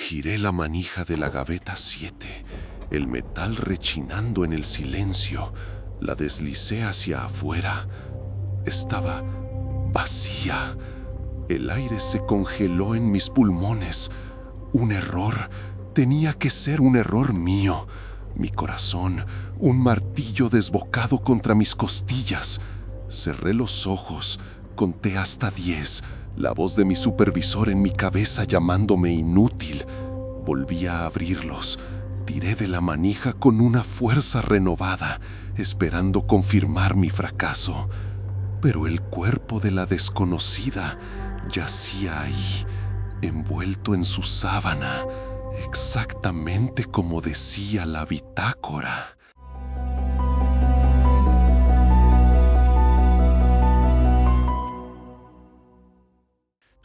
Giré la manija de la gaveta 7, el metal rechinando en el silencio. La deslicé hacia afuera. Estaba vacía. El aire se congeló en mis pulmones. Un error. Tenía que ser un error mío. Mi corazón, un martillo desbocado contra mis costillas. Cerré los ojos, conté hasta 10. La voz de mi supervisor en mi cabeza llamándome inútil. Volví a abrirlos. Tiré de la manija con una fuerza renovada, esperando confirmar mi fracaso. Pero el cuerpo de la desconocida yacía ahí, envuelto en su sábana, exactamente como decía la bitácora.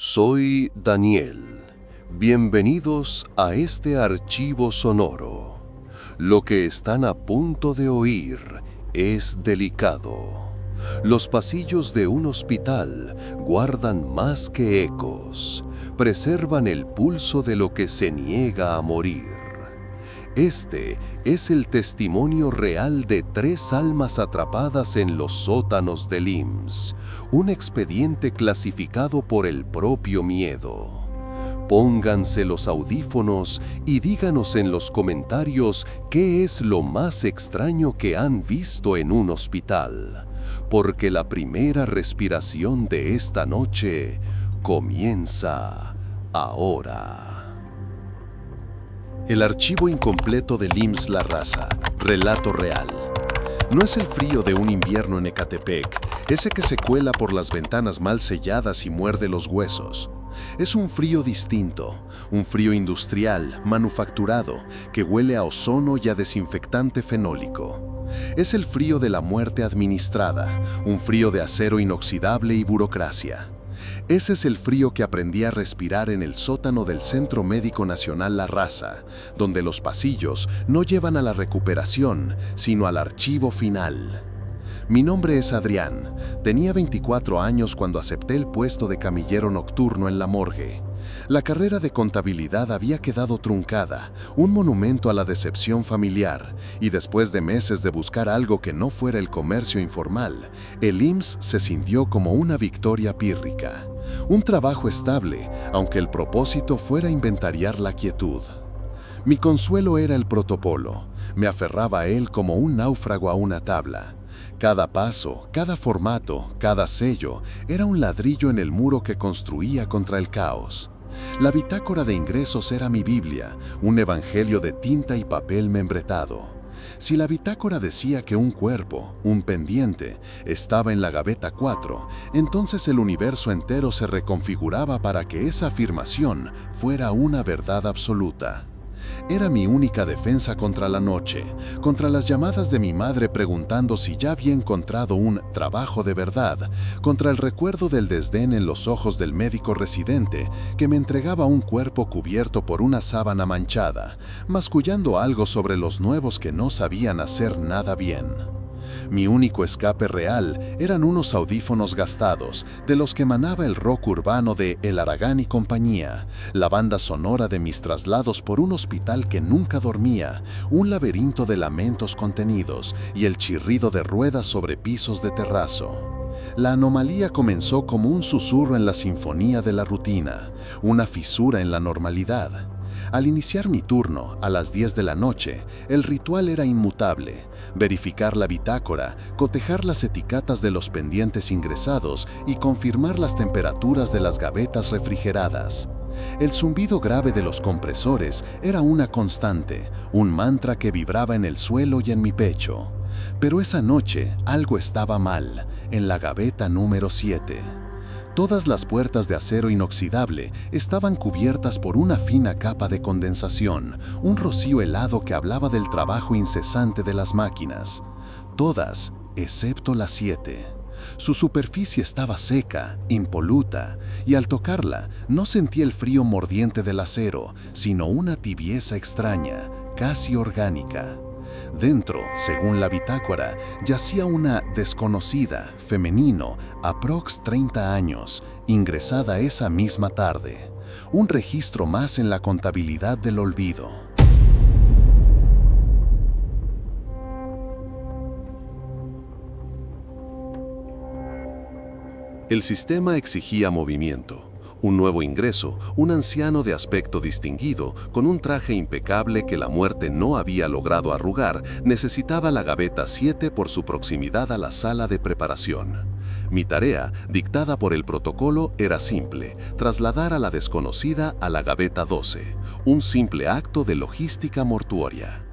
Soy Daniel. Bienvenidos a este archivo sonoro. Lo que están a punto de oír es delicado. Los pasillos de un hospital guardan más que ecos, preservan el pulso de lo que se niega a morir. Este es el testimonio real de 3 almas atrapadas en los sótanos del IMSS, un expediente clasificado por el propio miedo. Pónganse los audífonos y díganos en los comentarios qué es lo más extraño que han visto en un hospital, porque la primera respiración de esta noche comienza ahora. El archivo incompleto del IMSS La Raza, relato real. No es el frío de un invierno en Ecatepec, ese que se cuela por las ventanas mal selladas y muerde los huesos. Es un frío distinto, un frío industrial, manufacturado, que huele a ozono y a desinfectante fenólico. Es el frío de la muerte administrada, un frío de acero inoxidable y burocracia. Ese es el frío que aprendí a respirar en el sótano del Centro Médico Nacional La Raza, donde los pasillos no llevan a la recuperación, sino al archivo final. Mi nombre es Adrián. Tenía 24 años cuando acepté el puesto de camillero nocturno en la morgue. La carrera de contabilidad había quedado truncada, un monumento a la decepción familiar, y después de meses de buscar algo que no fuera el comercio informal, el IMSS se sintió como una victoria pírrica. Un trabajo estable, aunque el propósito fuera inventariar la quietud. Mi consuelo era el protopolo. Me aferraba a él como un náufrago a una tabla. Cada paso, cada formato, cada sello era un ladrillo en el muro que construía contra el caos. La bitácora de ingresos era mi Biblia, un evangelio de tinta y papel membretado. Si la bitácora decía que un cuerpo, un pendiente, estaba en la gaveta 4, entonces el universo entero se reconfiguraba para que esa afirmación fuera una verdad absoluta. Era mi única defensa contra la noche, contra las llamadas de mi madre preguntando si ya había encontrado un trabajo de verdad, contra el recuerdo del desdén en los ojos del médico residente que me entregaba un cuerpo cubierto por una sábana manchada, mascullando algo sobre los nuevos que no sabían hacer nada bien. Mi único escape real eran unos audífonos gastados, de los que emanaba el rock urbano de El Aragán y compañía, la banda sonora de mis traslados por un hospital que nunca dormía, un laberinto de lamentos contenidos y el chirrido de ruedas sobre pisos de terrazo. La anomalía comenzó como un susurro en la sinfonía de la rutina, una fisura en la normalidad. Al iniciar mi turno, a las 10 de la noche, el ritual era inmutable: verificar la bitácora, cotejar las etiquetas de los pendientes ingresados y confirmar las temperaturas de las gavetas refrigeradas. El zumbido grave de los compresores era una constante, un mantra que vibraba en el suelo y en mi pecho. Pero esa noche algo estaba mal, en la gaveta número 7. Todas las puertas de acero inoxidable estaban cubiertas por una fina capa de condensación, un rocío helado que hablaba del trabajo incesante de las máquinas. Todas, excepto la 7. Su superficie estaba seca, impoluta, y al tocarla no sentí el frío mordiente del acero, sino una tibieza extraña, casi orgánica. Dentro, según la bitácora, yacía una desconocida, femenino, aprox 30 años, ingresada esa misma tarde. un registro más en la contabilidad del olvido. El sistema exigía movimiento. Un nuevo ingreso, un anciano de aspecto distinguido, con un traje impecable que la muerte no había logrado arrugar, necesitaba la gaveta 7 por su proximidad a la sala de preparación. Mi tarea, dictada por el protocolo, era simple: trasladar a la desconocida a la gaveta 12, un simple acto de logística mortuoria.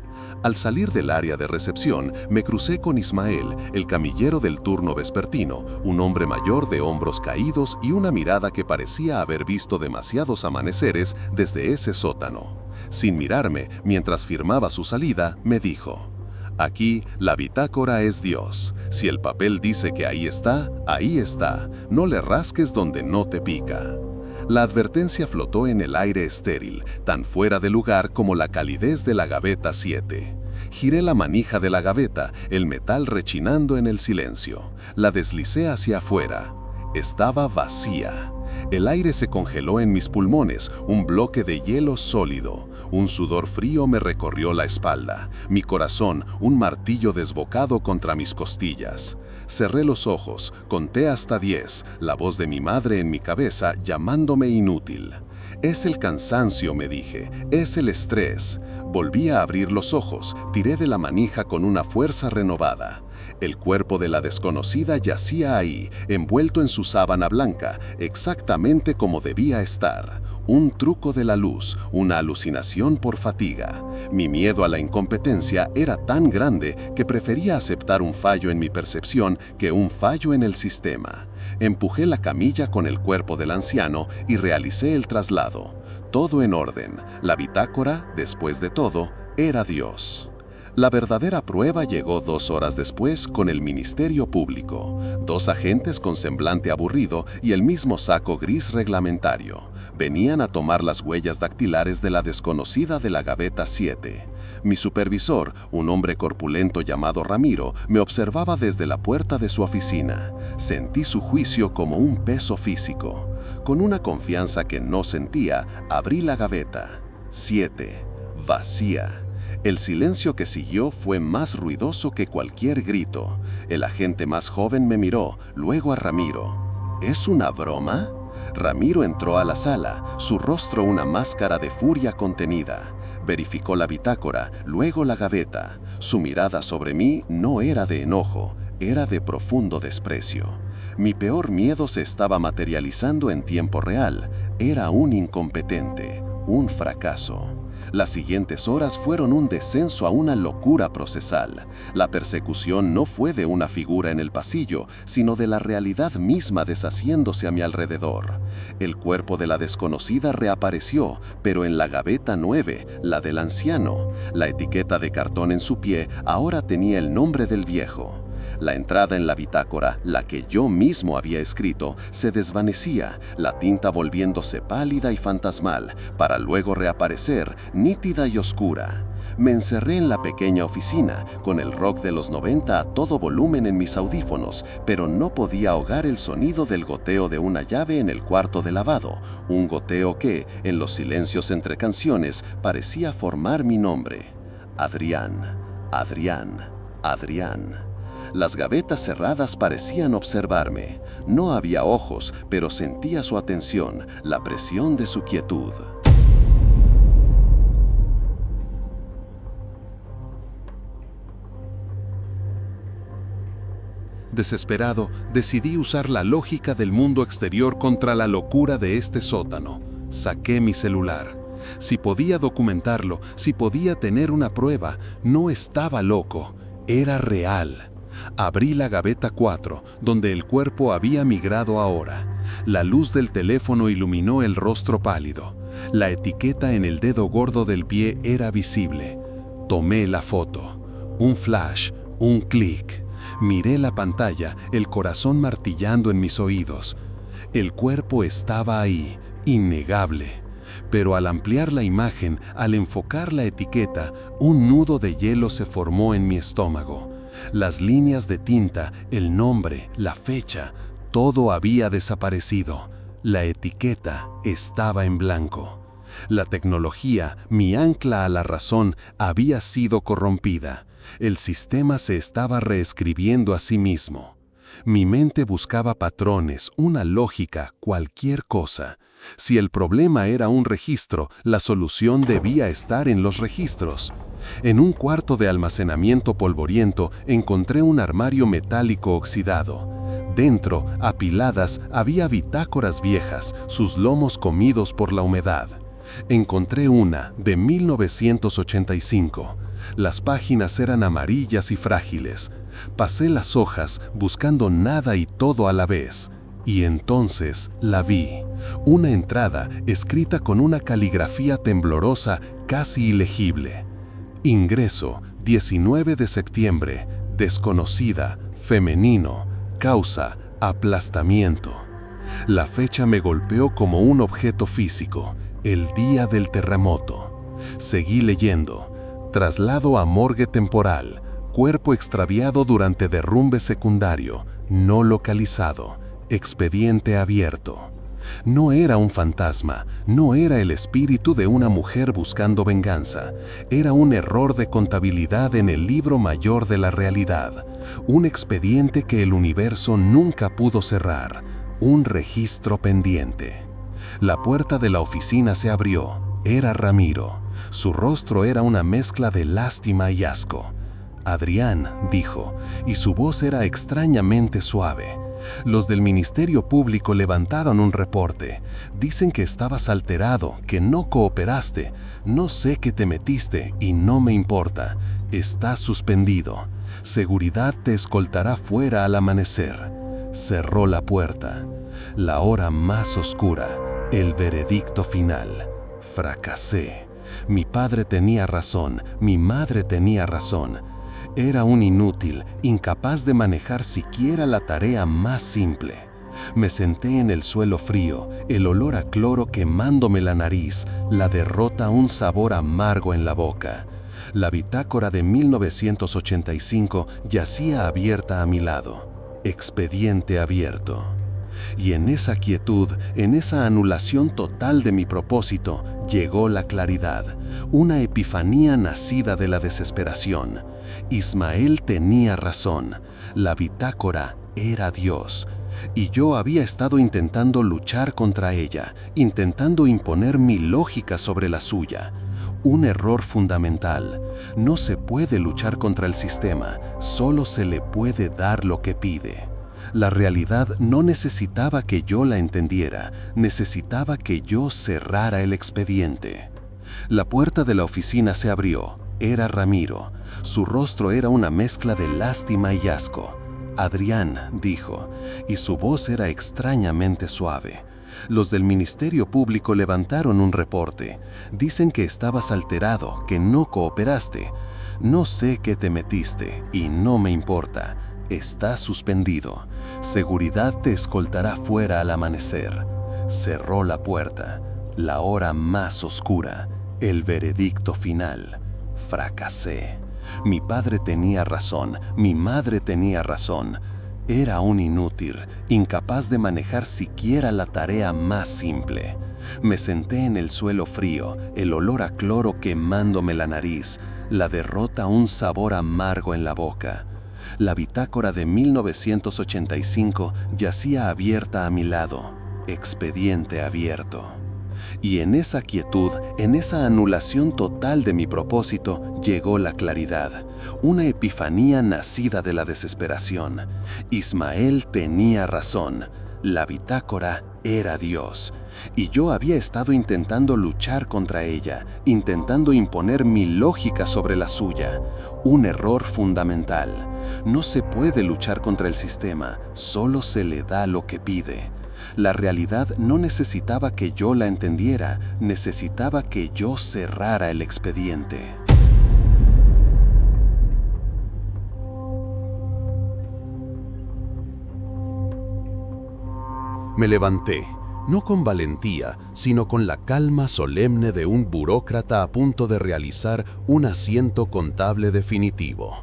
Al salir del área de recepción, me crucé con Ismael, el camillero del turno vespertino, un hombre mayor de hombros caídos y una mirada que parecía haber visto demasiados amaneceres desde ese sótano. Sin mirarme, mientras firmaba su salida, me dijo: «Aquí, la bitácora es Dios. Si el papel dice que ahí está, no le rasques donde no te pica». La advertencia flotó en el aire estéril, tan fuera de lugar como la calidez de la gaveta 7. Giré la manija de la gaveta, el metal rechinando en el silencio. La deslicé hacia afuera. Estaba vacía. El aire se congeló en mis pulmones, un bloque de hielo sólido. Un sudor frío me recorrió la espalda. Mi corazón, un martillo desbocado contra mis costillas. Cerré los ojos, conté hasta 10, la voz de mi madre en mi cabeza llamándome inútil. «Es el cansancio», me dije, «es el estrés». Volví a abrir los ojos, tiré de la manija con una fuerza renovada. El cuerpo de la desconocida yacía ahí, envuelto en su sábana blanca, exactamente como debía estar. Un truco de la luz, una alucinación por fatiga. Mi miedo a la incompetencia era tan grande que prefería aceptar un fallo en mi percepción que un fallo en el sistema. Empujé la camilla con el cuerpo del anciano y realicé el traslado. Todo en orden. La bitácora, después de todo, era Dios. La verdadera prueba llegó 2 horas después con el Ministerio Público. 2 agentes con semblante aburrido y el mismo saco gris reglamentario. Venían a tomar las huellas dactilares de la desconocida de la gaveta 7. Mi supervisor, un hombre corpulento llamado Ramiro, me observaba desde la puerta de su oficina. Sentí su juicio como un peso físico. Con una confianza que no sentía, abrí la gaveta. 7. Vacía. El silencio que siguió fue más ruidoso que cualquier grito. El agente más joven me miró, luego a Ramiro. ¿Es una broma? Ramiro entró a la sala, su rostro una máscara de furia contenida. Verificó la bitácora, luego la gaveta. Su mirada sobre mí no era de enojo, era de profundo desprecio. Mi peor miedo se estaba materializando en tiempo real. Era un incompetente, un fracaso. Las siguientes horas fueron un descenso a una locura procesal. La persecución no fue de una figura en el pasillo, sino de la realidad misma deshaciéndose a mi alrededor. El cuerpo de la desconocida reapareció, pero en la gaveta 9, la del anciano. La etiqueta de cartón en su pie ahora tenía el nombre del viejo. La entrada en la bitácora, la que yo mismo había escrito, se desvanecía, la tinta volviéndose pálida y fantasmal, para luego reaparecer, nítida y oscura. Me encerré en la pequeña oficina, con el rock de los 90 a todo volumen en mis audífonos, pero no podía ahogar el sonido del goteo de una llave en el cuarto de lavado, un goteo que, en los silencios entre canciones, parecía formar mi nombre. Adrián, Adrián, Adrián. Las gavetas cerradas parecían observarme. No había ojos, pero sentía su atención, la presión de su quietud. Desesperado, decidí usar la lógica del mundo exterior contra la locura de este sótano. Saqué mi celular. Si podía documentarlo, si podía tener una prueba, no estaba loco, era real. Abrí la gaveta 4, donde el cuerpo había migrado ahora. La luz del teléfono iluminó el rostro pálido. La etiqueta en el dedo gordo del pie era visible. Tomé la foto. Un flash, un clic. Miré la pantalla, el corazón martillando en mis oídos. El cuerpo estaba ahí, innegable. Pero al ampliar la imagen, al enfocar la etiqueta, un nudo de hielo se formó en mi estómago. Las líneas de tinta, el nombre, la fecha, todo había desaparecido. La etiqueta estaba en blanco. La tecnología, mi ancla a la razón, había sido corrompida. El sistema se estaba reescribiendo a sí mismo. Mi mente buscaba patrones, una lógica, cualquier cosa. Si el problema era un registro, la solución debía estar en los registros. En un cuarto de almacenamiento polvoriento encontré un armario metálico oxidado. Dentro, apiladas, había bitácoras viejas, sus lomos comidos por la humedad. Encontré una, de 1985. Las páginas eran amarillas y frágiles. Pasé las hojas buscando nada y todo a la vez. Y entonces la vi. Una entrada escrita con una caligrafía temblorosa casi ilegible. Ingreso, 19 de septiembre, desconocida, femenino, causa, aplastamiento. La fecha me golpeó como un objeto físico, el día del terremoto. Seguí leyendo. Traslado a morgue temporal, cuerpo extraviado durante derrumbe secundario, no localizado, expediente abierto. No era un fantasma, no era el espíritu de una mujer buscando venganza. Era un error de contabilidad en el libro mayor de la realidad. Un expediente que el universo nunca pudo cerrar. Un registro pendiente. La puerta de la oficina se abrió. Era Ramiro. Su rostro era una mezcla de lástima y asco. Adrián, dijo, y su voz era extrañamente suave. Los del Ministerio Público levantaron un reporte. Dicen que estabas alterado, que no cooperaste. No sé qué te metiste y no me importa. Estás suspendido. Seguridad te escoltará fuera al amanecer. Cerró la puerta. La hora más oscura. El veredicto final. Fracasé. Mi padre tenía razón. Mi madre tenía razón. Era un inútil, incapaz de manejar siquiera la tarea más simple. Me senté en el suelo frío, el olor a cloro quemándome la nariz, la derrota un sabor amargo en la boca. La bitácora de 1985 yacía abierta a mi lado. Expediente abierto. Y en esa quietud, en esa anulación total de mi propósito, llegó la claridad, una epifanía nacida de la desesperación. Ismael tenía razón, la bitácora era Dios, y yo había estado intentando luchar contra ella, intentando imponer mi lógica sobre la suya. Un error fundamental. No se puede luchar contra el sistema, solo se le puede dar lo que pide. La realidad no necesitaba que yo la entendiera, necesitaba que yo cerrara el expediente. La puerta de la oficina se abrió. Era Ramiro. Su rostro era una mezcla de lástima y asco. Adrián, dijo, y su voz era extrañamente suave. Los del Ministerio Público levantaron un reporte. Dicen que estabas alterado, que no cooperaste. No sé qué te metiste y no me importa. Estás suspendido. Seguridad te escoltará fuera al amanecer. Cerró la puerta. La hora más oscura. El veredicto final. Fracasé. Mi padre tenía razón, mi madre tenía razón. Era un inútil, incapaz de manejar siquiera la tarea más simple. Me senté en el suelo frío, el olor a cloro quemándome la nariz, la derrota un sabor amargo en la boca. La bitácora de 1985 yacía abierta a mi lado, expediente abierto. Y en esa quietud, en esa anulación total de mi propósito, llegó la claridad, una epifanía nacida de la desesperación. Ismael tenía razón, la bitácora era Dios, y yo había estado intentando luchar contra ella, intentando imponer mi lógica sobre la suya. Un error fundamental. No se puede luchar contra el sistema, solo se le da lo que pide. La realidad no necesitaba que yo la entendiera, necesitaba que yo cerrara el expediente. Me levanté, no con valentía, sino con la calma solemne de un burócrata a punto de realizar un asiento contable definitivo.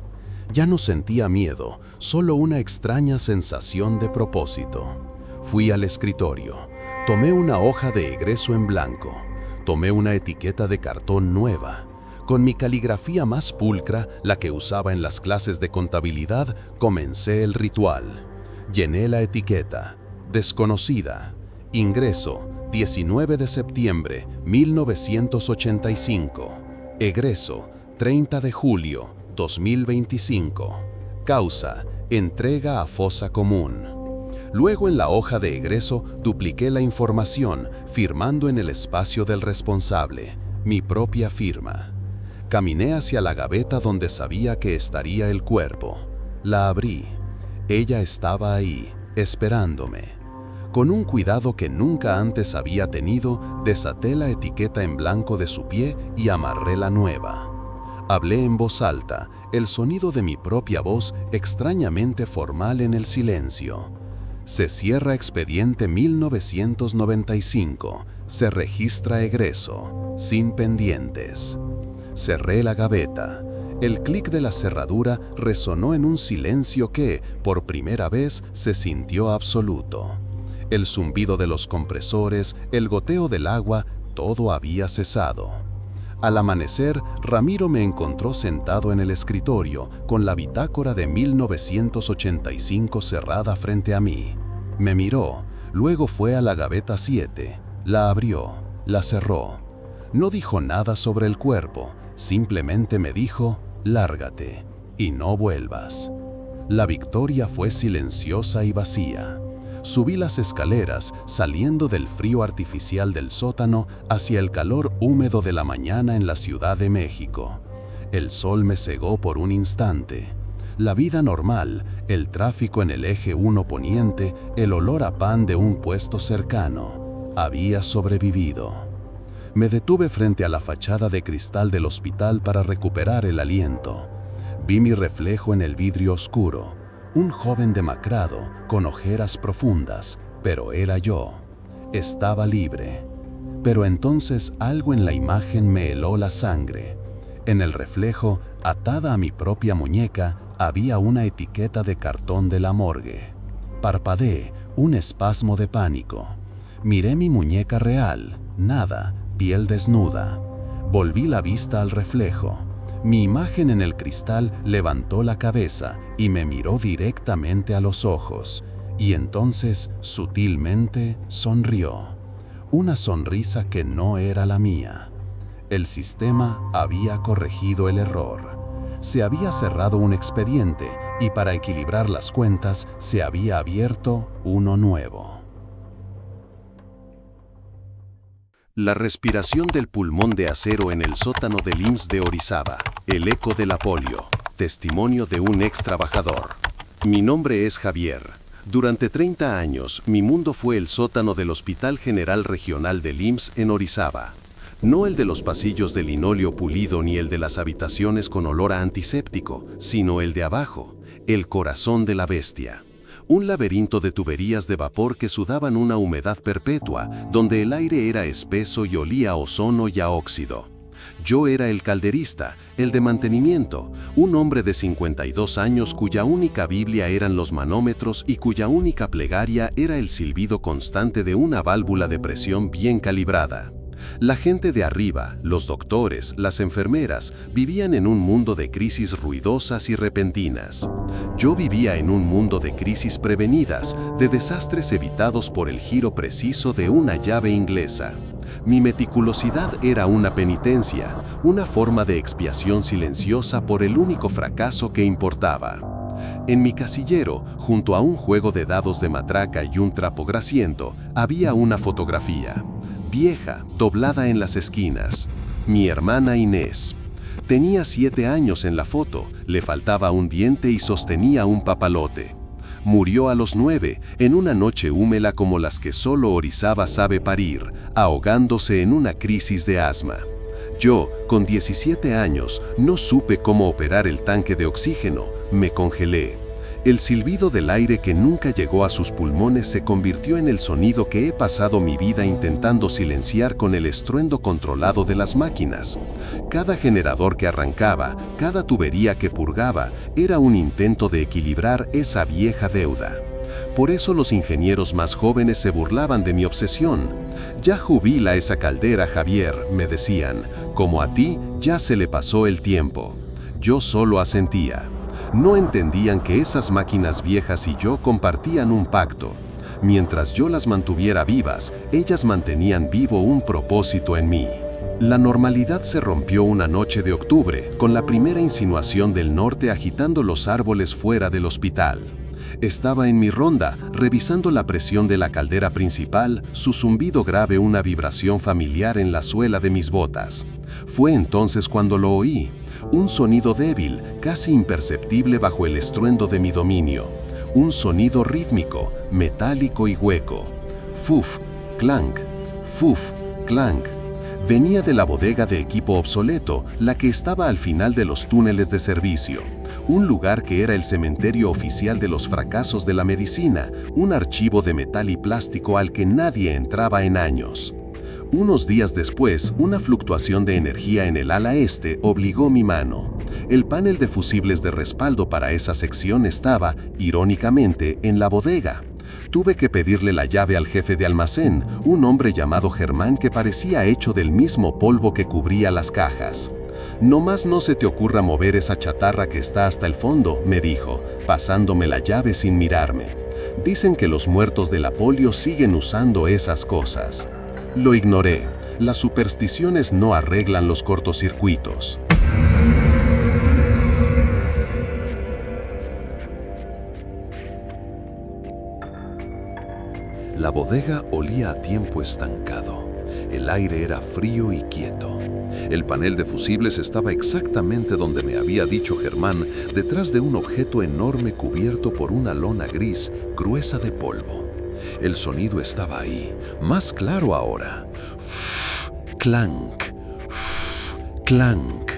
Ya no sentía miedo, solo una extraña sensación de propósito. Fui al escritorio. Tomé una hoja de egreso en blanco. Tomé una etiqueta de cartón nueva. Con mi caligrafía más pulcra, la que usaba en las clases de contabilidad, comencé el ritual. Llené la etiqueta. Desconocida. Ingreso, 19 de septiembre, 1985. Egreso, 30 de julio, 2025. Causa, entrega a fosa común. Luego en la hoja de egreso dupliqué la información, firmando en el espacio del responsable, mi propia firma. Caminé hacia la gaveta donde sabía que estaría el cuerpo. La abrí. Ella estaba ahí, esperándome. Con un cuidado que nunca antes había tenido, desaté la etiqueta en blanco de su pie y amarré la nueva. Hablé en voz alta, el sonido de mi propia voz extrañamente formal en el silencio. Se cierra expediente 1995, se registra egreso, sin pendientes. Cerré la gaveta. El clic de la cerradura resonó en un silencio que, por primera vez, se sintió absoluto. El zumbido de los compresores, el goteo del agua, todo había cesado. Al amanecer, Ramiro me encontró sentado en el escritorio, con la bitácora de 1985 cerrada frente a mí. Me miró, luego fue a la gaveta 7, la abrió, la cerró. No dijo nada sobre el cuerpo, simplemente me dijo, lárgate y no vuelvas. La victoria fue silenciosa y vacía. Subí las escaleras, saliendo del frío artificial del sótano hacia el calor húmedo de la mañana en la Ciudad de México. El sol me cegó por un instante. La vida normal, el tráfico en el eje 1 poniente, el olor a pan de un puesto cercano, había sobrevivido. Me detuve frente a la fachada de cristal del hospital para recuperar el aliento. Vi mi reflejo en el vidrio oscuro. Un joven demacrado, con ojeras profundas, pero era yo. Estaba libre. Pero entonces algo en la imagen me heló la sangre. En el reflejo, atada a mi propia muñeca, había una etiqueta de cartón de la morgue. Parpadeé, un espasmo de pánico. Miré mi muñeca real, nada, piel desnuda. Volví la vista al reflejo. Mi imagen en el cristal levantó la cabeza y me miró directamente a los ojos, y entonces, sutilmente, sonrió. Una sonrisa que no era la mía. El sistema había corregido el error. Se había cerrado un expediente y para equilibrar las cuentas se había abierto uno nuevo. La respiración del pulmón de acero en el sótano del IMSS de Orizaba, el eco de la polio, testimonio de un ex trabajador. Mi nombre es Javier. Durante 30 años, mi mundo fue el sótano del Hospital General Regional del IMSS en Orizaba. No el de los pasillos de linóleo pulido ni el de las habitaciones con olor a antiséptico, sino el de abajo, el corazón de la bestia. Un laberinto de tuberías de vapor que sudaban una humedad perpetua, donde el aire era espeso y olía a ozono y a óxido. Yo era el calderista, el de mantenimiento, un hombre de 52 años cuya única Biblia eran los manómetros y cuya única plegaria era el silbido constante de una válvula de presión bien calibrada. La gente de arriba, los doctores, las enfermeras, vivían en un mundo de crisis ruidosas y repentinas. Yo vivía en un mundo de crisis prevenidas, de desastres evitados por el giro preciso de una llave inglesa. Mi meticulosidad era una penitencia, una forma de expiación silenciosa por el único fracaso que importaba. En mi casillero, junto a un juego de dados de matraca y un trapo grasiento, había una fotografía. Vieja, doblada en las esquinas. Mi hermana Inés. Tenía 7 años en la foto, le faltaba un diente y sostenía un papalote. Murió a los 9, en una noche húmeda como las que solo Orizaba sabe parir, ahogándose en una crisis de asma. Yo, con 17 años, no supe cómo operar el tanque de oxígeno, me congelé. El silbido del aire que nunca llegó a sus pulmones se convirtió en el sonido que he pasado mi vida intentando silenciar con el estruendo controlado de las máquinas. Cada generador que arrancaba, cada tubería que purgaba, era un intento de equilibrar esa vieja deuda. Por eso los ingenieros más jóvenes se burlaban de mi obsesión. Ya jubila esa caldera, Javier, me decían. Como a ti, ya se le pasó el tiempo. Yo solo asentía. No entendían que esas máquinas viejas y yo compartían un pacto. Mientras yo las mantuviera vivas, ellas mantenían vivo un propósito en mí. La normalidad se rompió una noche de octubre, con la primera insinuación del norte agitando los árboles fuera del hospital. Estaba en mi ronda, revisando la presión de la caldera principal, su zumbido grave una vibración familiar en la suela de mis botas. Fue entonces cuando lo oí, un sonido débil, casi imperceptible bajo el estruendo de mi dominio. Un sonido rítmico, metálico y hueco. Fuf, clank, fuf, clank. Venía de la bodega de equipo obsoleto, la que estaba al final de los túneles de servicio. Un lugar que era el cementerio oficial de los fracasos de la medicina, un archivo de metal y plástico al que nadie entraba en años. Unos días después, una fluctuación de energía en el ala este obligó mi mano. El panel de fusibles de respaldo para esa sección estaba, irónicamente, en la bodega. Tuve que pedirle la llave al jefe de almacén, un hombre llamado Germán que parecía hecho del mismo polvo que cubría las cajas. «Nomás no se te ocurra mover esa chatarra que está hasta el fondo», me dijo, pasándome la llave sin mirarme. «Dicen que los muertos de la polio siguen usando esas cosas». Lo ignoré. Las supersticiones no arreglan los cortocircuitos. La bodega olía a tiempo estancado. El aire era frío y quieto. El panel de fusibles estaba exactamente donde me había dicho Germán, detrás de un objeto enorme cubierto por una lona gris, gruesa de polvo. El sonido estaba ahí, más claro ahora. Clank, clank.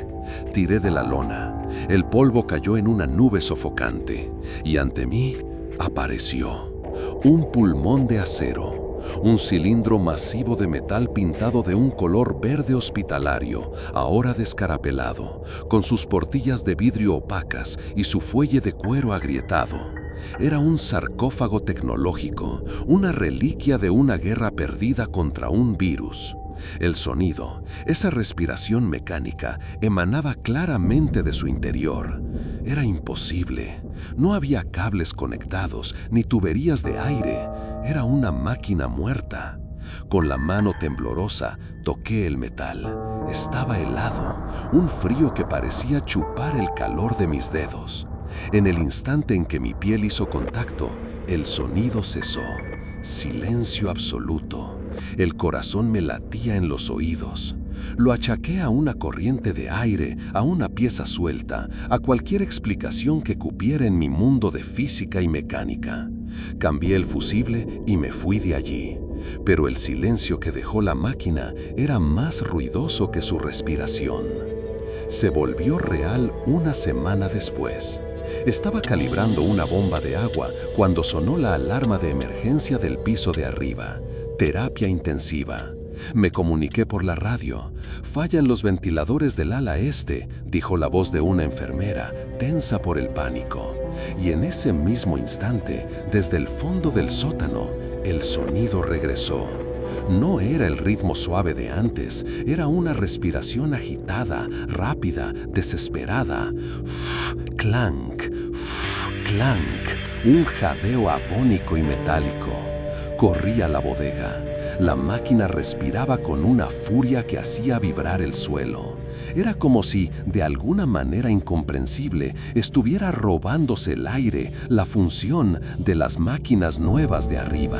Tiré de la lona. El polvo cayó en una nube sofocante y ante mí apareció un pulmón de acero, un cilindro masivo de metal pintado de un color verde hospitalario, ahora descarapelado, con sus portillas de vidrio opacas y su fuelle de cuero agrietado. Era un sarcófago tecnológico, una reliquia de una guerra perdida contra un virus. El sonido, esa respiración mecánica, emanaba claramente de su interior. Era imposible. No había cables conectados ni tuberías de aire. Era una máquina muerta. Con la mano temblorosa, toqué el metal. Estaba helado, un frío que parecía chupar el calor de mis dedos. En el instante en que mi piel hizo contacto, el sonido cesó. Silencio absoluto. El corazón me latía en los oídos. Lo achaqué a una corriente de aire, a una pieza suelta, a cualquier explicación que cupiera en mi mundo de física y mecánica. Cambié el fusible y me fui de allí. Pero el silencio que dejó la máquina era más ruidoso que su respiración. Se volvió real una semana después. Estaba calibrando una bomba de agua cuando sonó la alarma de emergencia del piso de arriba. Terapia intensiva. Me comuniqué por la radio. «Fallan los ventiladores del ala este», dijo la voz de una enfermera, tensa por el pánico. Y en ese mismo instante, desde el fondo del sótano, el sonido regresó. No era el ritmo suave de antes, era una respiración agitada, rápida, desesperada. Clank, clank, un jadeo agónico y metálico. Corrí a la bodega. La máquina respiraba con una furia que hacía vibrar el suelo. Era como si, de alguna manera incomprensible, estuviera robándose el aire, la función de las máquinas nuevas de arriba.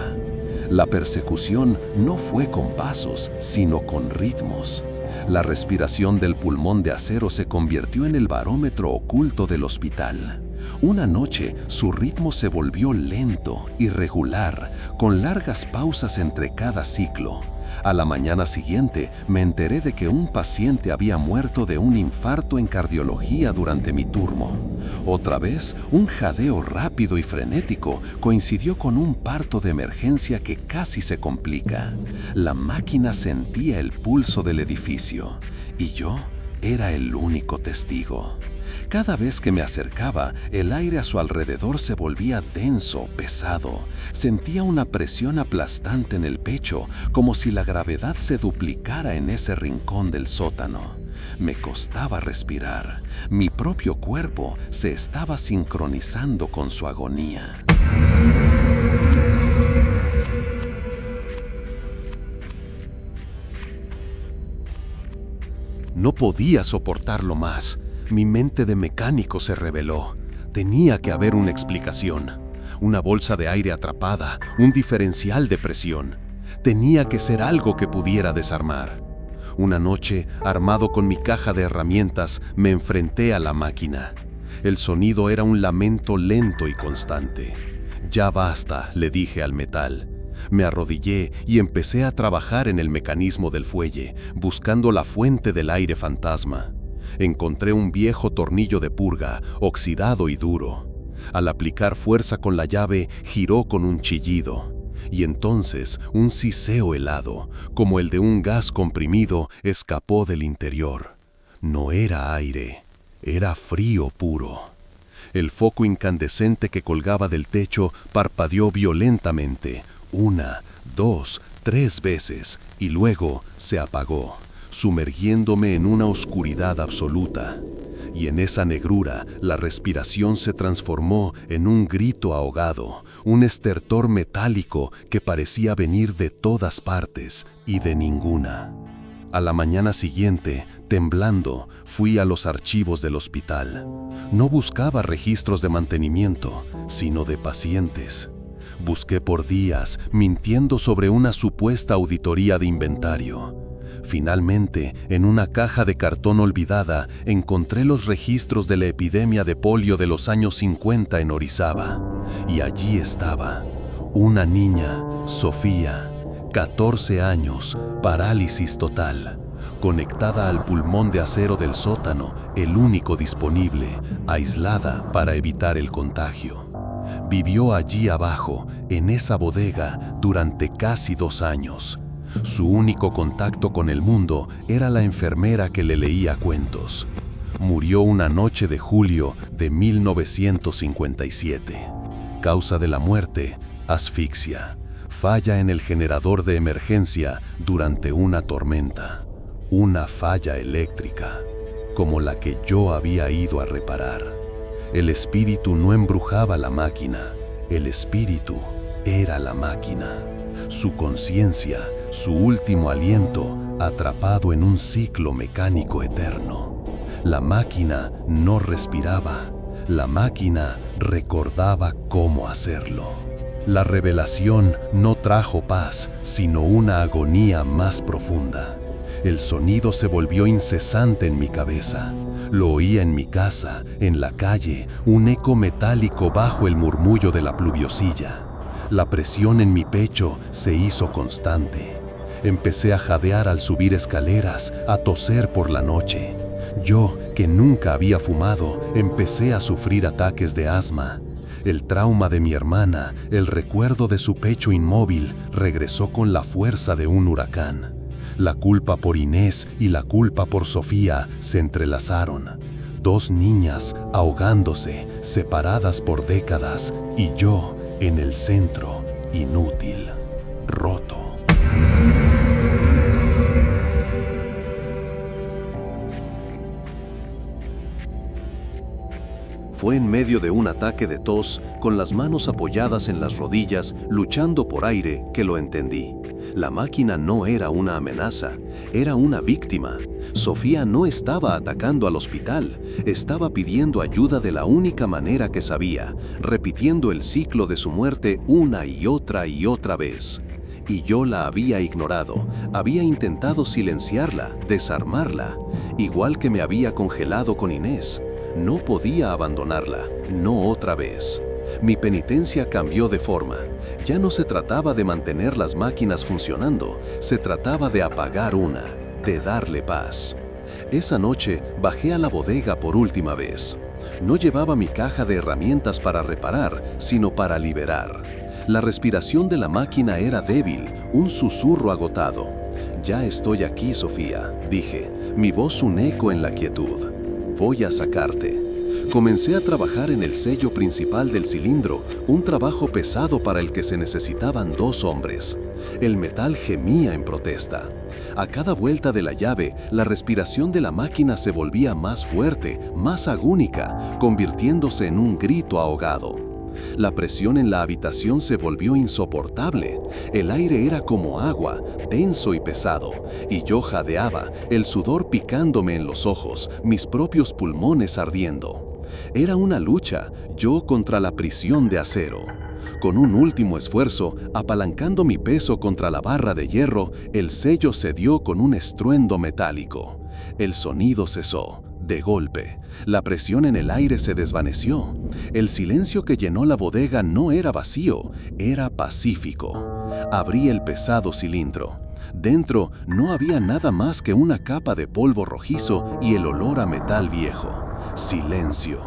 La persecución no fue con pasos, sino con ritmos. La respiración del pulmón de acero se convirtió en el barómetro oculto del hospital. Una noche, su ritmo se volvió lento, irregular, con largas pausas entre cada ciclo. A la mañana siguiente, me enteré de que un paciente había muerto de un infarto en cardiología durante mi turno. Otra vez, un jadeo rápido y frenético coincidió con un parto de emergencia que casi se complica. La máquina sentía el pulso del edificio y yo era el único testigo. Cada vez que me acercaba, el aire a su alrededor se volvía denso, pesado. Sentía una presión aplastante en el pecho, como si la gravedad se duplicara en ese rincón del sótano. Me costaba respirar. Mi propio cuerpo se estaba sincronizando con su agonía. No podía soportarlo más. Mi mente de mecánico se rebeló. Tenía que haber una explicación. Una bolsa de aire atrapada, un diferencial de presión. Tenía que ser algo que pudiera desarmar. Una noche, armado con mi caja de herramientas, me enfrenté a la máquina. El sonido era un lamento lento y constante. «Ya basta», le dije al metal. Me arrodillé y empecé a trabajar en el mecanismo del fuelle, buscando la fuente del aire fantasma. Encontré un viejo tornillo de purga, oxidado y duro. Al aplicar fuerza con la llave, giró con un chillido. Y entonces un siseo helado, como el de un gas comprimido, escapó del interior. No era aire, era frío puro. El foco incandescente que colgaba del techo parpadeó violentamente, 1, 2, 3 veces, y luego se apagó, sumergiéndome en una oscuridad absoluta. Y en esa negrura, la respiración se transformó en un grito ahogado, un estertor metálico que parecía venir de todas partes y de ninguna. A la mañana siguiente, temblando, fui a los archivos del hospital. No buscaba registros de mantenimiento, sino de pacientes. Busqué por días, mintiendo sobre una supuesta auditoría de inventario. Finalmente, en una caja de cartón olvidada, encontré los registros de la epidemia de polio de los años 50 en Orizaba. Y allí estaba, una niña, Sofía, 14 años, parálisis total, conectada al pulmón de acero del sótano, el único disponible, aislada para evitar el contagio. Vivió allí abajo, en esa bodega, durante casi 2 años. Su único contacto con el mundo era la enfermera que le leía cuentos. Murió una noche de julio de 1957. Causa de la muerte, asfixia. Falla en el generador de emergencia durante una tormenta. Una falla eléctrica, como la que yo había ido a reparar. El espíritu no embrujaba la máquina, el espíritu era la máquina. Su conciencia, su último aliento, atrapado en un ciclo mecánico eterno. La máquina no respiraba, la máquina recordaba cómo hacerlo. La revelación no trajo paz, sino una agonía más profunda. El sonido se volvió incesante en mi cabeza. Lo oía en mi casa, en la calle, un eco metálico bajo el murmullo de la pluviosilla. La presión en mi pecho se hizo constante. Empecé a jadear al subir escaleras, a toser por la noche. Yo, que nunca había fumado, empecé a sufrir ataques de asma. El trauma de mi hermana, el recuerdo de su pecho inmóvil, regresó con la fuerza de un huracán. La culpa por Inés y la culpa por Sofía se entrelazaron. 2 niñas ahogándose, separadas por décadas, y yo en el centro, inútil, roto. Fue en medio de un ataque de tos, con las manos apoyadas en las rodillas, luchando por aire, que lo entendí. La máquina no era una amenaza, era una víctima. Sofía no estaba atacando al hospital, estaba pidiendo ayuda de la única manera que sabía, repitiendo el ciclo de su muerte una y otra vez. Y yo la había ignorado, había intentado silenciarla, desarmarla, igual que me había congelado con Inés. No podía abandonarla, no otra vez. Mi penitencia cambió de forma. Ya no se trataba de mantener las máquinas funcionando, se trataba de apagar una, de darle paz. Esa noche bajé a la bodega por última vez. No llevaba mi caja de herramientas para reparar, sino para liberar. La respiración de la máquina era débil, un susurro agotado. «Ya estoy aquí, Sofía», dije, mi voz un eco en la quietud. Voy a sacarte. Comencé a trabajar en el sello principal del cilindro, un trabajo pesado para el que se necesitaban 2 hombres. El metal gemía en protesta. A cada vuelta de la llave, la respiración de la máquina se volvía más fuerte, más agónica, convirtiéndose en un grito ahogado. La presión en la habitación se volvió insoportable. El aire era como agua, denso y pesado, y yo jadeaba, el sudor picándome en los ojos, mis propios pulmones ardiendo. Era una lucha, yo contra la prisión de acero. Con un último esfuerzo, apalancando mi peso contra la barra de hierro, el sello cedió con un estruendo metálico. El sonido cesó. De golpe, la presión en el aire se desvaneció. El silencio que llenó la bodega no era vacío, era pacífico. Abrí el pesado cilindro. Dentro no había nada más que una capa de polvo rojizo y el olor a metal viejo. Silencio.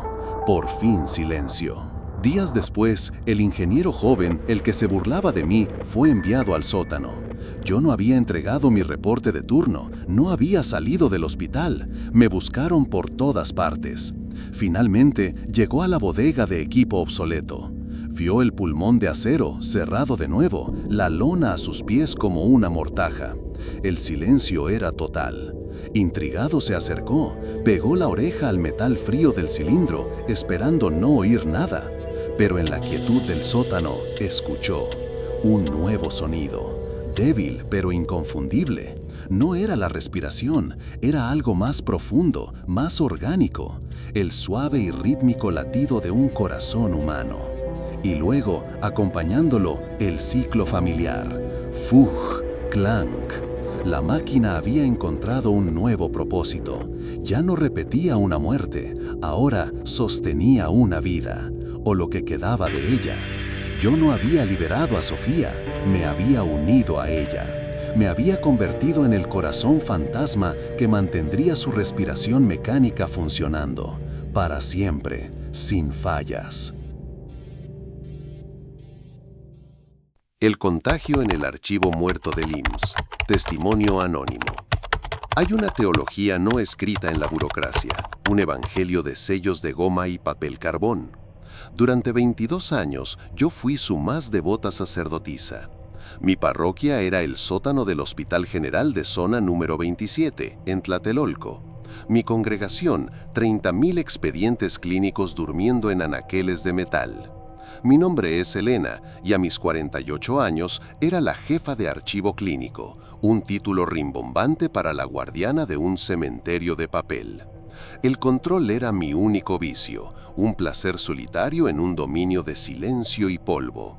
Por fin silencio. Días después, el ingeniero joven, el que se burlaba de mí, fue enviado al sótano. Yo no había entregado mi reporte de turno, no había salido del hospital. Me buscaron por todas partes. Finalmente, llegó a la bodega de equipo obsoleto. Vio el pulmón de acero, cerrado de nuevo, la lona a sus pies como una mortaja. El silencio era total. Intrigado se acercó, pegó la oreja al metal frío del cilindro, esperando no oír nada. Pero en la quietud del sótano, escuchó un nuevo sonido. Débil, pero inconfundible. No era la respiración, era algo más profundo, más orgánico. El suave y rítmico latido de un corazón humano. Y luego, acompañándolo, el ciclo familiar. Fug, clank. La máquina había encontrado un nuevo propósito. Ya no repetía una muerte, ahora sostenía una vida, o lo que quedaba de ella. Yo no había liberado a Sofía, me había unido a ella. Me había convertido en el corazón fantasma que mantendría su respiración mecánica funcionando, para siempre, sin fallas. El contagio en el archivo muerto del IMSS. Testimonio anónimo. Hay una teología no escrita en la burocracia, un evangelio de sellos de goma y papel carbón. Durante 22 años, yo fui su más devota sacerdotisa. Mi parroquia era el sótano del Hospital General de Zona número 27, en Tlatelolco. Mi congregación, 30,000 expedientes clínicos durmiendo en anaqueles de metal. Mi nombre es Elena y a mis 48 años era la jefa de archivo clínico, un título rimbombante para la guardiana de un cementerio de papel. El control era mi único vicio, un placer solitario en un dominio de silencio y polvo.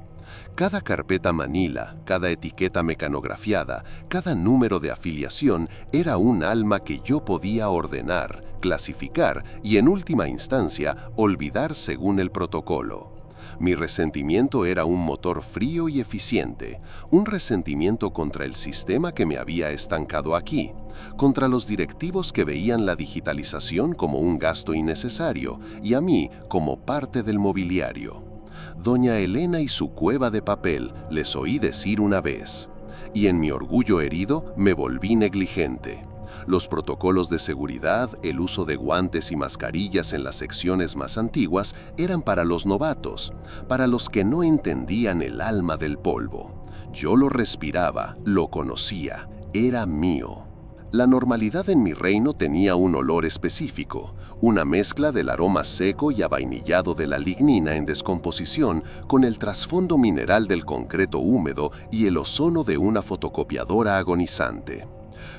Cada carpeta manila, cada etiqueta mecanografiada, cada número de afiliación era un alma que yo podía ordenar, clasificar y en última instancia olvidar según el protocolo. Mi resentimiento era un motor frío y eficiente, un resentimiento contra el sistema que me había estancado aquí, contra los directivos que veían la digitalización como un gasto innecesario y a mí como parte del mobiliario. Doña Elena y su cueva de papel, les oí decir una vez, y en mi orgullo herido me volví negligente. Los protocolos de seguridad, el uso de guantes y mascarillas en las secciones más antiguas eran para los novatos, para los que no entendían el alma del polvo. Yo lo respiraba, lo conocía, era mío. La normalidad en mi reino tenía un olor específico, una mezcla del aroma seco y avainillado de la lignina en descomposición con el trasfondo mineral del concreto húmedo y el ozono de una fotocopiadora agonizante.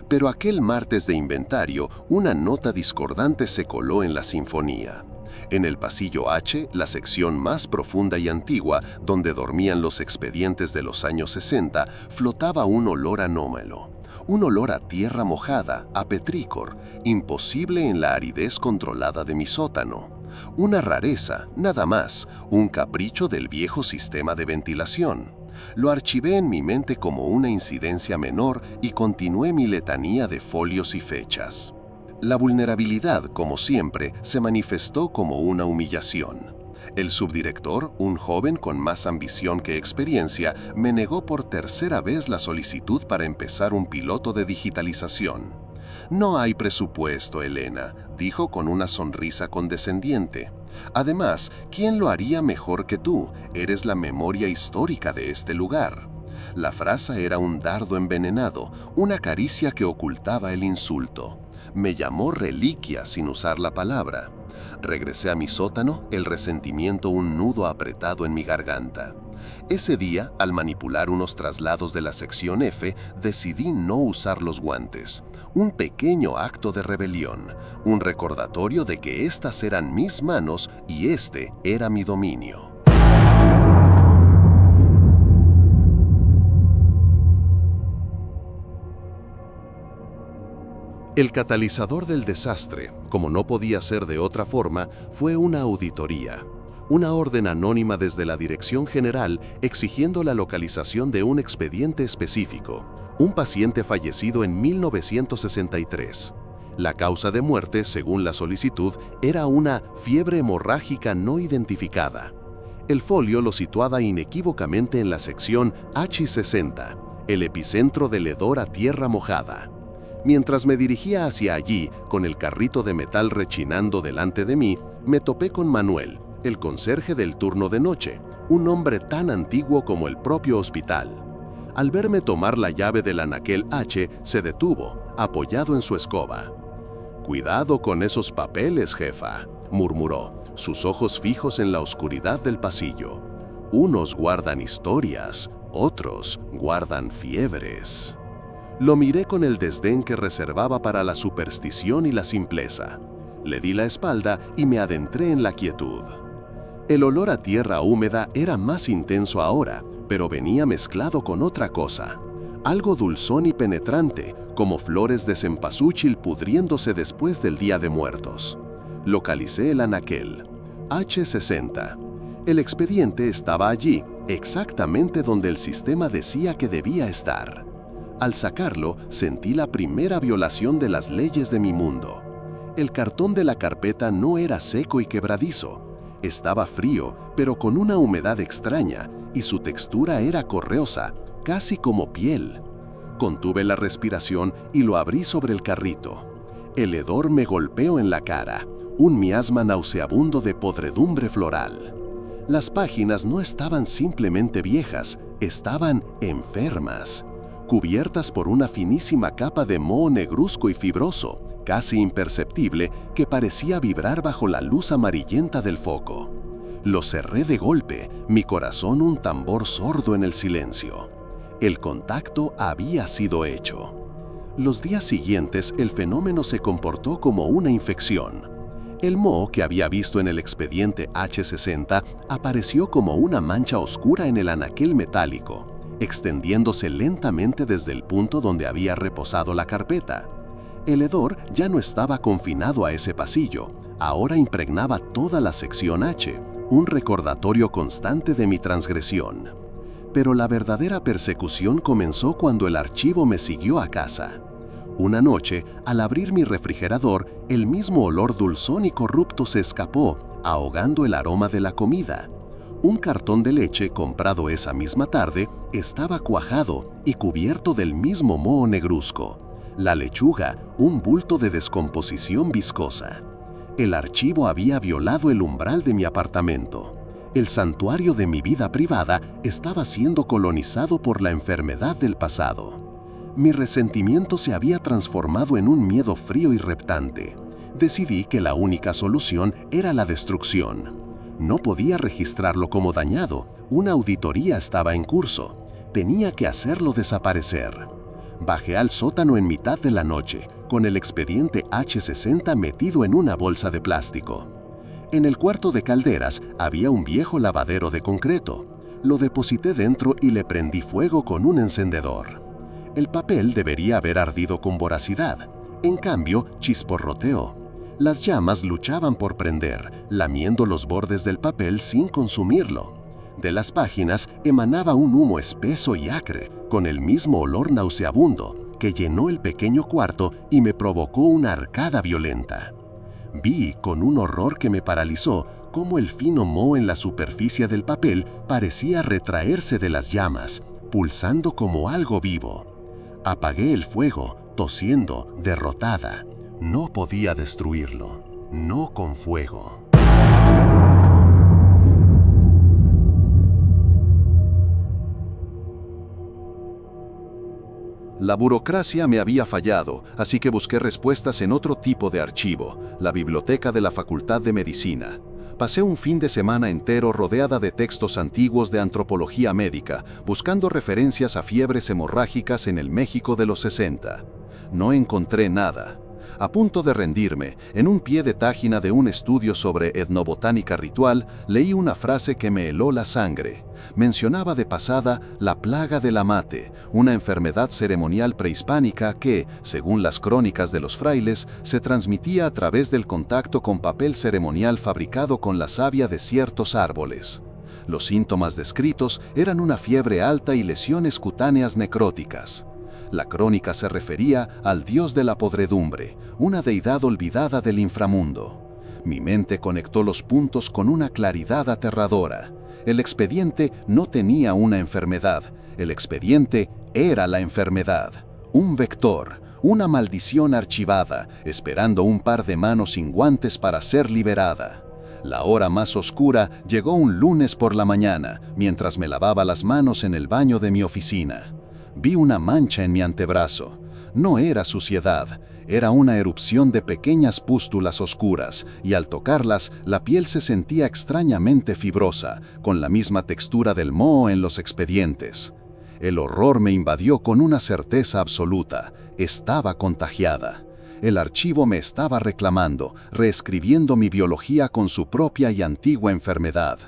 Pero aquel martes de inventario, una nota discordante se coló en la sinfonía. En el pasillo H, la sección más profunda y antigua, donde dormían los expedientes de los años 60, flotaba un olor anómalo. Un olor a tierra mojada, a petrícor, imposible en la aridez controlada de mi sótano. Una rareza, nada más, un capricho del viejo sistema de ventilación. Lo archivé en mi mente como una incidencia menor y continué mi letanía de folios y fechas. La vulnerabilidad, como siempre, se manifestó como una humillación. El subdirector, un joven con más ambición que experiencia, me negó por tercera vez la solicitud para empezar un piloto de digitalización. No hay presupuesto, Elena, dijo con una sonrisa condescendiente. Además, ¿quién lo haría mejor que tú? Eres la memoria histórica de este lugar. La frase era un dardo envenenado, una caricia que ocultaba el insulto. Me llamó reliquia sin usar la palabra. Regresé a mi sótano, el resentimiento un nudo apretado en mi garganta. Ese día, al manipular unos traslados de la sección F, decidí no usar los guantes. Un pequeño acto de rebelión, un recordatorio de que estas eran mis manos y este era mi dominio. El catalizador del desastre, como no podía ser de otra forma, fue una auditoría. Una orden anónima desde la Dirección General exigiendo la localización de un expediente específico, un paciente fallecido en 1963. La causa de muerte, según la solicitud, era una fiebre hemorrágica no identificada. El folio lo situaba inequívocamente en la sección H60, el epicentro del hedor a tierra mojada. Mientras me dirigía hacia allí, con el carrito de metal rechinando delante de mí, me topé con Manuel, el conserje del turno de noche, un hombre tan antiguo como el propio hospital. Al verme tomar la llave del anaquel H, se detuvo, apoyado en su escoba. «Cuidado con esos papeles, jefa», murmuró, sus ojos fijos en la oscuridad del pasillo. «Unos guardan historias, otros guardan fiebres». Lo miré con el desdén que reservaba para la superstición y la simpleza. Le di la espalda y me adentré en la quietud. El olor a tierra húmeda era más intenso ahora, pero venía mezclado con otra cosa. Algo dulzón y penetrante, como flores de cempasúchil pudriéndose después del Día de Muertos. Localicé el anaquel. H60. El expediente estaba allí, exactamente donde el sistema decía que debía estar. Al sacarlo, sentí la primera violación de las leyes de mi mundo. El cartón de la carpeta no era seco y quebradizo. Estaba frío, pero con una humedad extraña, y su textura era correosa, casi como piel. Contuve la respiración y lo abrí sobre el carrito. El hedor me golpeó en la cara, un miasma nauseabundo de podredumbre floral. Las páginas no estaban simplemente viejas, estaban enfermas, cubiertas por una finísima capa de moho negruzco y fibroso, casi imperceptible, que parecía vibrar bajo la luz amarillenta del foco. Lo cerré de golpe, mi corazón un tambor sordo en el silencio. El contacto había sido hecho. Los días siguientes el fenómeno se comportó como una infección. El moho que había visto en el expediente H60 apareció como una mancha oscura en el anaquel metálico, extendiéndose lentamente desde el punto donde había reposado la carpeta. El hedor ya no estaba confinado a ese pasillo, ahora impregnaba toda la sección H, un recordatorio constante de mi transgresión. Pero la verdadera persecución comenzó cuando el archivo me siguió a casa. Una noche, al abrir mi refrigerador, el mismo olor dulzón y corrupto se escapó, ahogando el aroma de la comida. Un cartón de leche comprado esa misma tarde estaba cuajado y cubierto del mismo moho negruzco. La lechuga, un bulto de descomposición viscosa. El archivo había violado el umbral de mi apartamento. El santuario de mi vida privada estaba siendo colonizado por la enfermedad del pasado. Mi resentimiento se había transformado en un miedo frío y reptante. Decidí que la única solución era la destrucción. No podía registrarlo como dañado, una auditoría estaba en curso. Tenía que hacerlo desaparecer. Bajé al sótano en mitad de la noche, con el expediente H60 metido en una bolsa de plástico. En el cuarto de calderas había un viejo lavadero de concreto. Lo deposité dentro y le prendí fuego con un encendedor. El papel debería haber ardido con voracidad. En cambio, chisporroteó. Las llamas luchaban por prender, lamiendo los bordes del papel sin consumirlo. De las páginas emanaba un humo espeso y acre, con el mismo olor nauseabundo, que llenó el pequeño cuarto y me provocó una arcada violenta. Vi, con un horror que me paralizó, cómo el fino moho en la superficie del papel parecía retraerse de las llamas, pulsando como algo vivo. Apagué el fuego, tosiendo, derrotada. No podía destruirlo, no con fuego. La burocracia me había fallado, así que busqué respuestas en otro tipo de archivo, la biblioteca de la Facultad de Medicina. Pasé un fin de semana entero rodeada de textos antiguos de antropología médica, buscando referencias a fiebres hemorrágicas en el México de los 60. No encontré nada. A punto de rendirme, en un pie de página de un estudio sobre etnobotánica ritual, leí una frase que me heló la sangre. Mencionaba de pasada la plaga de la mate, una enfermedad ceremonial prehispánica que, según las crónicas de los frailes, se transmitía a través del contacto con papel ceremonial fabricado con la savia de ciertos árboles. Los síntomas descritos eran una fiebre alta y lesiones cutáneas necróticas. La crónica se refería al dios de la podredumbre, una deidad olvidada del inframundo. Mi mente conectó los puntos con una claridad aterradora. El expediente no tenía una enfermedad, el expediente era la enfermedad. Un vector, una maldición archivada, esperando un par de manos sin guantes para ser liberada. La hora más oscura llegó un lunes por la mañana, mientras me lavaba las manos en el baño de mi oficina. Vi una mancha en mi antebrazo. No era suciedad, era una erupción de pequeñas pústulas oscuras, y al tocarlas, la piel se sentía extrañamente fibrosa, con la misma textura del moho en los expedientes. El horror me invadió con una certeza absoluta. Estaba contagiada. El archivo me estaba reclamando, reescribiendo mi biología con su propia y antigua enfermedad.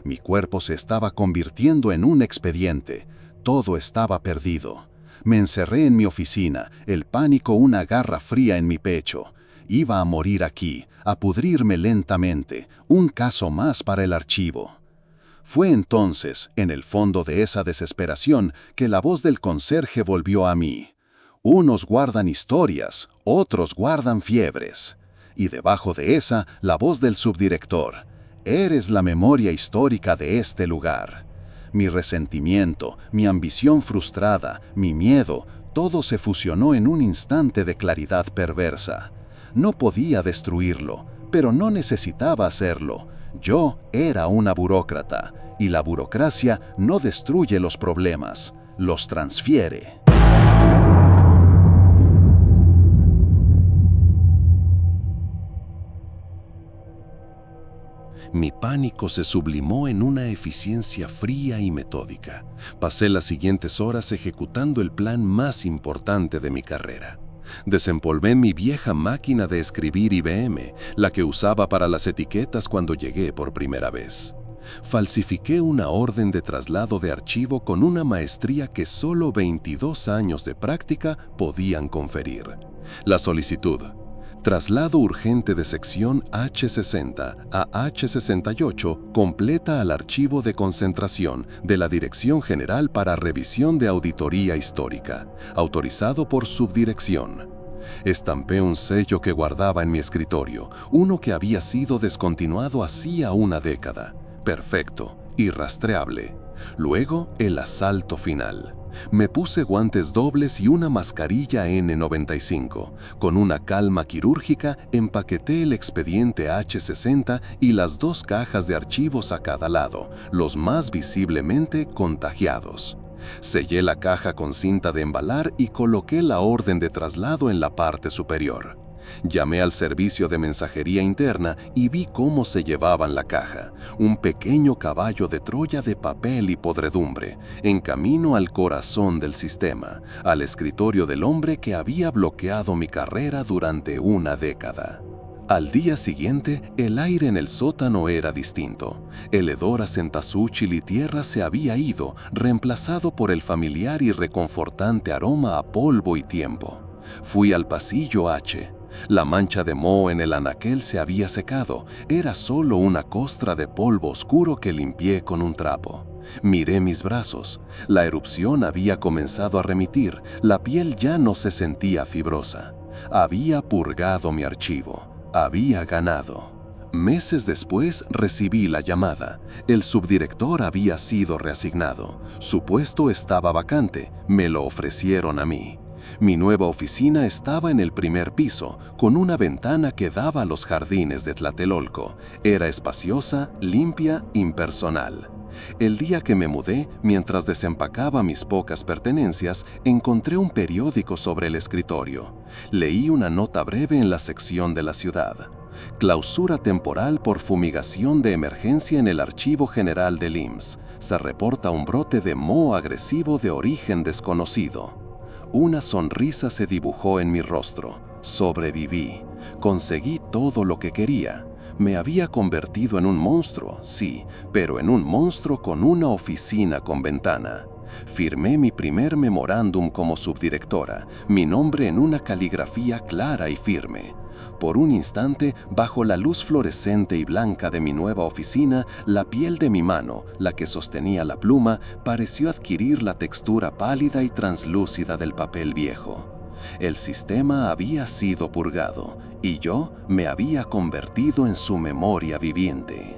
Mi cuerpo se estaba convirtiendo en un expediente. Todo estaba perdido. Me encerré en mi oficina, el pánico una garra fría en mi pecho. Iba a morir aquí, a pudrirme lentamente, un caso más para el archivo. Fue entonces, en el fondo de esa desesperación, que la voz del conserje volvió a mí. Unos guardan historias, otros guardan fiebres. Y debajo de esa, la voz del subdirector. Eres la memoria histórica de este lugar. Mi resentimiento, mi ambición frustrada, mi miedo, todo se fusionó en un instante de claridad perversa. No podía destruirlo, pero no necesitaba hacerlo. Yo era una burócrata, y la burocracia no destruye los problemas, los transfiere. Mi pánico se sublimó en una eficiencia fría y metódica. Pasé las siguientes horas ejecutando el plan más importante de mi carrera. Desempolvé mi vieja máquina de escribir IBM, la que usaba para las etiquetas cuando llegué por primera vez. Falsifiqué una orden de traslado de archivo con una maestría que solo 22 años de práctica podían conferir. La solicitud: traslado urgente de sección H60 a H68 completa al archivo de concentración de la Dirección General para Revisión de Auditoría Histórica, autorizado por subdirección. Estampé un sello que guardaba en mi escritorio, uno que había sido descontinuado hacía una década. Perfecto, irrastreable. Luego, el asalto final. Me puse guantes dobles y una mascarilla N95. Con una calma quirúrgica, empaqueté el expediente H60 y las 2 cajas de archivos a cada lado, los más visiblemente contagiados. Sellé la caja con cinta de embalar y coloqué la orden de traslado en la parte superior. Llamé al servicio de mensajería interna y vi cómo se llevaban la caja, un pequeño caballo de Troya de papel y podredumbre, en camino al corazón del sistema, al escritorio del hombre que había bloqueado mi carrera durante una década. Al día siguiente, el aire en el sótano era distinto. El hedor a cempasúchil y tierra se había ido, reemplazado por el familiar y reconfortante aroma a polvo y tiempo. Fui al pasillo H. La mancha de moho en el anaquel se había secado, era solo una costra de polvo oscuro que limpié con un trapo. Miré mis brazos, la erupción había comenzado a remitir, la piel ya no se sentía fibrosa. Había purgado mi archivo, había ganado. Meses después recibí la llamada. El subdirector había sido reasignado. Su puesto estaba vacante, me lo ofrecieron a mí. Mi nueva oficina estaba en el primer piso, con una ventana que daba a los jardines de Tlatelolco. Era espaciosa, limpia, impersonal. El día que me mudé, mientras desempacaba mis pocas pertenencias, encontré un periódico sobre el escritorio. Leí una nota breve en la sección de la ciudad. Clausura temporal por fumigación de emergencia en el Archivo General del IMSS. Se reporta un brote de moho agresivo de origen desconocido. Una sonrisa se dibujó en mi rostro. Sobreviví. Conseguí todo lo que quería. Me había convertido en un monstruo, sí, pero en un monstruo con una oficina con ventana. Firmé mi primer memorándum como subdirectora, mi nombre en una caligrafía clara y firme. Por un instante, bajo la luz fluorescente y blanca de mi nueva oficina, la piel de mi mano, la que sostenía la pluma, pareció adquirir la textura pálida y translúcida del papel viejo. El sistema había sido purgado, y yo me había convertido en su memoria viviente.